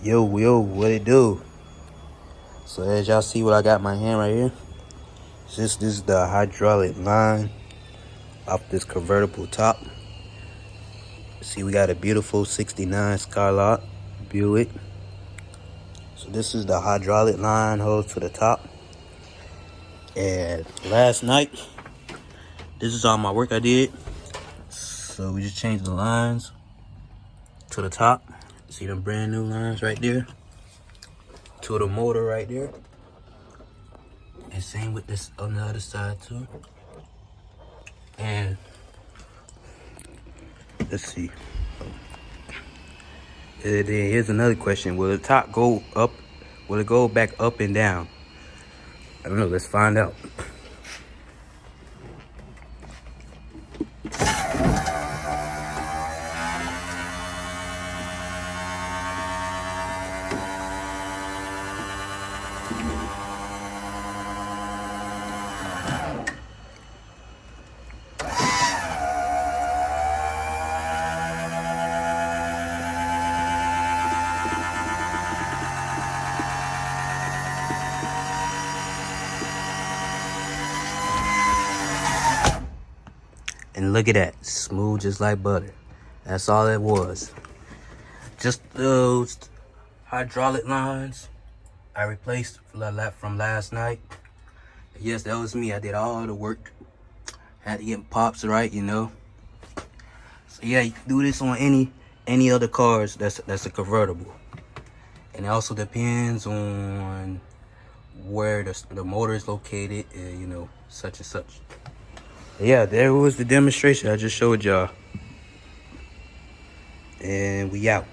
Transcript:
Yo, what it do? So as y'all see what I got in my hand right here, this is the hydraulic line off this convertible top. See, we got a beautiful 69 Skylark Buick. So this is the hydraulic line hose to the top. And last night, this is all my work I did. So we just changed the lines to the top. See them brand new lines right there to the motor right there. And same with this on the other side too. And let's see. And then here's another question. Will the top go up? Will it go back up and down? I don't know. Let's find out. And look at that. Smooth just like butter. That's all it was. Just those hydraulic lines I replaced from last night. Yes, that was me. I did all the work. Had to get pops right, you know. So yeah, you can do this on any other cars that's a convertible. And it also depends on where the motor is located, and you know, such and such. Yeah, there was the demonstration I just showed y'all. And we out.